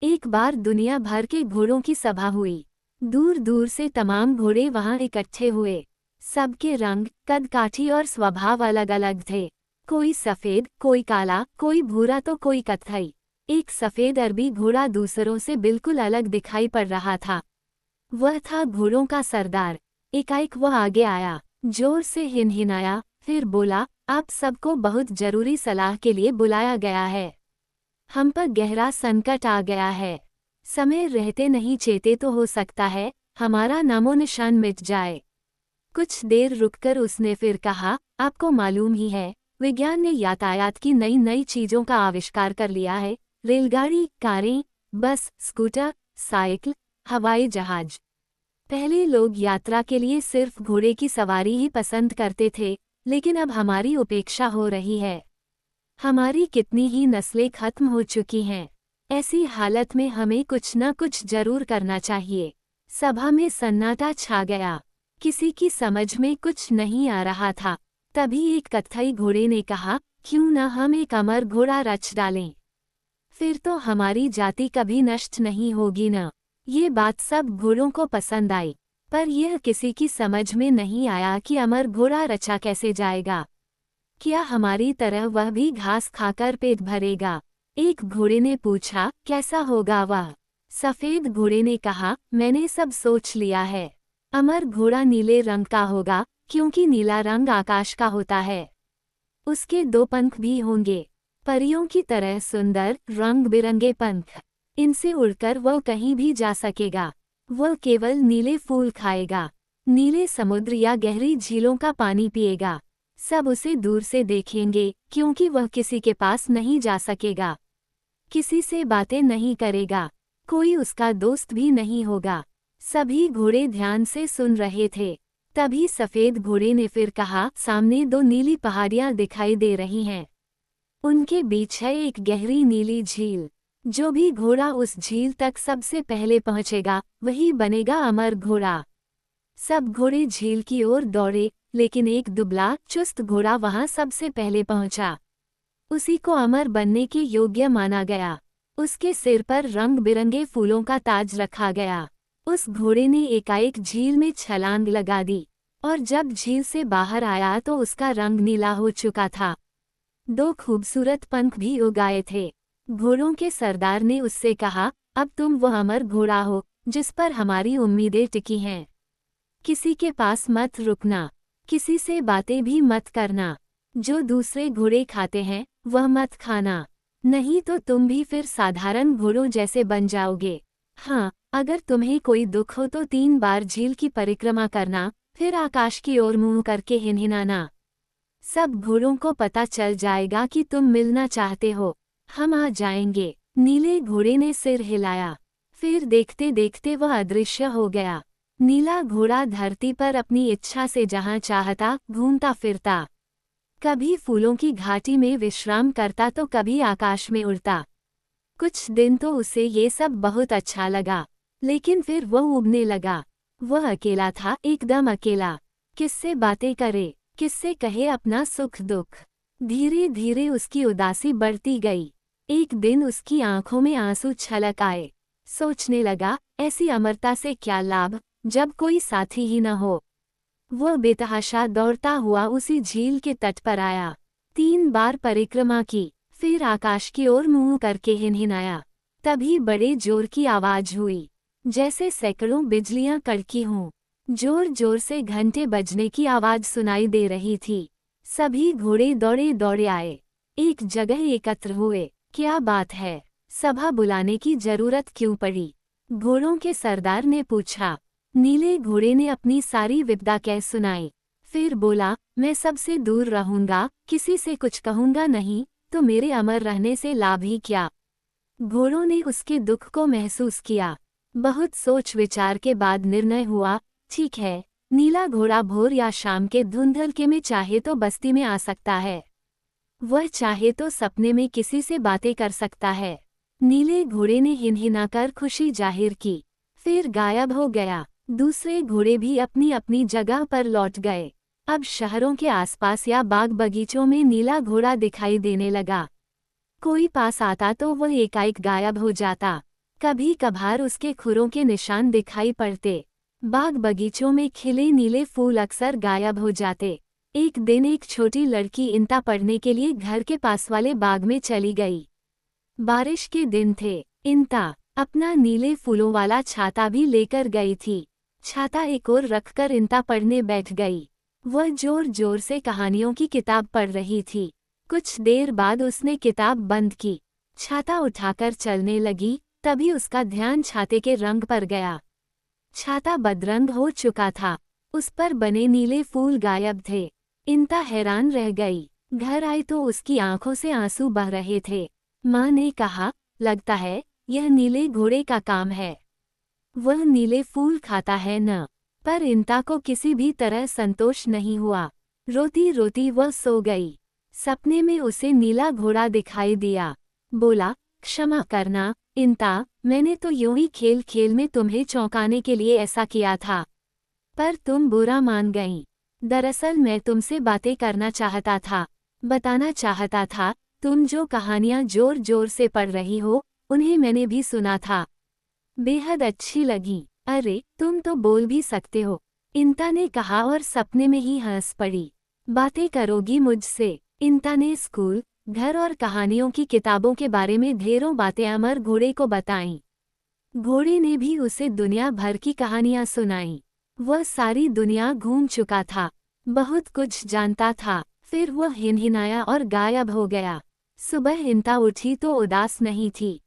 एक बार दुनिया भर के घोड़ों की सभा हुई। दूर दूर से तमाम घोड़े वहां इकट्ठे हुए। सबके रंग, कद काठी और स्वभाव अलग अलग थे। कोई सफेद, कोई काला, कोई भूरा तो कोई कत्थई। एक सफेद अरबी घोड़ा दूसरों से बिल्कुल अलग दिखाई पड़ रहा था। वह था घोड़ों का सरदार। एकाएक वह आगे आया, जोर से हिनहिनाया, फिर बोला, आप सबको बहुत जरूरी सलाह के लिए बुलाया गया है। हम पर गहरा संकट आ गया है। समय रहते नहीं चेते तो हो सकता है हमारा नामो निशान मिट जाए। कुछ देर रुककर उसने फिर कहा, आपको मालूम ही है, विज्ञान ने यातायात की नई नई चीजों का आविष्कार कर लिया है। रेलगाड़ी, कारें, बस, स्कूटर, साइकिल, हवाई जहाज। पहले लोग यात्रा के लिए सिर्फ घोड़े की सवारी ही पसंद करते थे, लेकिन अब हमारी उपेक्षा हो रही है। हमारी कितनी ही नस्लें खत्म हो चुकी हैं। ऐसी हालत में हमें कुछ न कुछ जरूर करना चाहिए। सभा में सन्नाटा छा गया। किसी की समझ में कुछ नहीं आ रहा था। तभी एक कत्थई घोड़े ने कहा, क्यों न हम एक अमर घोड़ा रच डालें। फिर तो हमारी जाति कभी नष्ट नहीं होगी न। ये बात सब घोड़ों को पसंद आई, पर यह किसी की समझ में नहीं आया कि अमर घोड़ा रचा कैसे जाएगा। क्या हमारी तरह वह भी घास खाकर पेट भरेगा? एक घोड़े ने पूछा, कैसा होगा वह? सफेद घोड़े ने कहा, मैंने सब सोच लिया है। अमर घोड़ा नीले रंग का होगा, क्योंकि नीला रंग आकाश का होता है। उसके 2 पंख भी होंगे, परियों की तरह सुंदर रंग बिरंगे पंख। इनसे उड़कर वह कहीं भी जा सकेगा। वह केवल नीले फूल खाएगा, नीले समुद्र या गहरी झीलों का पानी पिएगा। सब उसे दूर से देखेंगे, क्योंकि वह किसी के पास नहीं जा सकेगा, किसी से बातें नहीं करेगा, कोई उसका दोस्त भी नहीं होगा। सभी घोड़े ध्यान से सुन रहे थे। तभी सफेद घोड़े ने फिर कहा, सामने 2 नीली पहाड़ियां दिखाई दे रही हैं। उनके बीच है एक गहरी नीली झील। जो भी घोड़ा उस झील तक सबसे पहले पहुंचेगा, वही बनेगा अमर घोड़ा। सब घोड़े झील की ओर दौड़े, लेकिन एक दुबला चुस्त घोड़ा वहां सबसे पहले पहुंचा। उसी को अमर बनने के योग्य माना गया। उसके सिर पर रंग बिरंगे फूलों का ताज रखा गया। उस घोड़े ने एकाएक झील में छलांग लगा दी, और जब झील से बाहर आया तो उसका रंग नीला हो चुका था। 2 खूबसूरत पंख भी उगाए थे। घोड़ों के सरदार ने उससे कहा, अब तुम वह अमर घोड़ा हो जिस पर हमारी उम्मीदें टिकी हैं। किसी के पास मत रुकना, किसी से बातें भी मत करना। जो दूसरे घोड़े खाते हैं वह मत खाना, नहीं तो तुम भी फिर साधारण घोड़ों जैसे बन जाओगे। हाँ, अगर तुम्हें कोई दुख हो तो 3 बार झील की परिक्रमा करना, फिर आकाश की ओर मुंह करके हिनहिनाना। सब घोड़ों को पता चल जाएगा कि तुम मिलना चाहते हो। हम आ जाएंगे। नीले घोड़े ने सिर हिलाया, फिर देखते देखते वह अदृश्य हो गया। नीला घोड़ा धरती पर अपनी इच्छा से जहां चाहता घूमता फिरता। कभी फूलों की घाटी में विश्राम करता तो कभी आकाश में उड़ता। कुछ दिन तो उसे ये सब बहुत अच्छा लगा, लेकिन फिर वह उबने लगा। वह अकेला था, एकदम अकेला। किससे बातें करे, किससे कहे अपना सुख दुख। धीरे धीरे उसकी उदासी बढ़ती गई। एक दिन उसकी आंखों में आंसू छलक आए। सोचने लगा, ऐसी अमरता से क्या लाभ जब कोई साथी ही न हो। वह बेतहाशा दौड़ता हुआ उसी झील के तट पर आया। 3 बार परिक्रमा की, फिर आकाश की ओर मुंह करके हिनहिनाया। तभी बड़े जोर की आवाज हुई, जैसे सैकड़ों बिजलियां कड़की हों। जोर जोर से घंटे बजने की आवाज सुनाई दे रही थी। सभी घोड़े दौड़े दौड़े आए, एक जगह एकत्र हुए। क्या बात है, सभा बुलाने की जरूरत क्यों पड़ी? घोड़ों के सरदार ने पूछा। नीले घोड़े ने अपनी सारी विपदा कह सुनाई। फिर बोला, मैं सबसे दूर रहूंगा, किसी से कुछ कहूंगा नहीं, तो मेरे अमर रहने से लाभ ही क्या? घोड़ों ने उसके दुख को महसूस किया। बहुत सोच विचार के बाद निर्णय हुआ, ठीक है, नीला घोड़ा भोर या शाम के धुंधलके में चाहे तो बस्ती में आ सकता है। वह चाहे तो सपने में किसी से बातें कर सकता है। नीले घोड़े ने हिनहिनाकर खुशी जाहिर की, फिर गायब हो गया। दूसरे घोड़े भी अपनी अपनी जगह पर लौट गए। अब शहरों के आसपास या बाग बगीचों में नीला घोड़ा दिखाई देने लगा। कोई पास आता तो वह एकाएक गायब हो जाता। कभी कभार उसके खुरों के निशान दिखाई पड़ते। बाग बगीचों में खिले नीले फूल अक्सर गायब हो जाते। एक दिन एक छोटी लड़की इंता पढ़ने के लिए घर के पास वाले बाग में चली गई। बारिश के दिन थे। इंता अपना नीले फूलों वाला छाता भी लेकर गई थी। छाता एक ओर रखकर इंता पढ़ने बैठ गई। वह जोर जोर से कहानियों की किताब पढ़ रही थी। कुछ देर बाद उसने किताब बंद की, छाता उठाकर चलने लगी। तभी उसका ध्यान छाते के रंग पर गया। छाता बदरंग हो चुका था, उस पर बने नीले फूल गायब थे। इंता हैरान रह गई। घर आई तो उसकी आंखों से आंसू बह रहे थे। माँ ने कहा, लगता है यह नीले घोड़े का काम है। वह नीले फूल खाता है न। पर इंता को किसी भी तरह संतोष नहीं हुआ। रोती रोती वह सो गई। सपने में उसे नीला घोड़ा दिखाई दिया। बोला, क्षमा करना इंता, मैंने तो यूं ही खेल खेल में तुम्हें चौंकाने के लिए ऐसा किया था, पर तुम बुरा मान गईं। दरअसल मैं तुमसे बातें करना चाहता था, बताना चाहता था। तुम जो कहानियां जोर जोर से पढ़ रही हो, उन्हें मैंने भी सुना था, बेहद अच्छी लगी। अरे तुम तो बोल भी सकते हो, इंता ने कहा और सपने में ही हंस पड़ी। बातें करोगी मुझसे? इंता ने स्कूल, घर और कहानियों की किताबों के बारे में ढेरों बातें अमर घोड़े को बताईं। घोड़े ने भी उसे दुनिया भर की कहानियां सुनाईं। वह सारी दुनिया घूम चुका था, बहुत कुछ जानता था। फिर वह हिनहिनाया और गायब हो गया। सुबह इंता उठी तो उदास नहीं थी।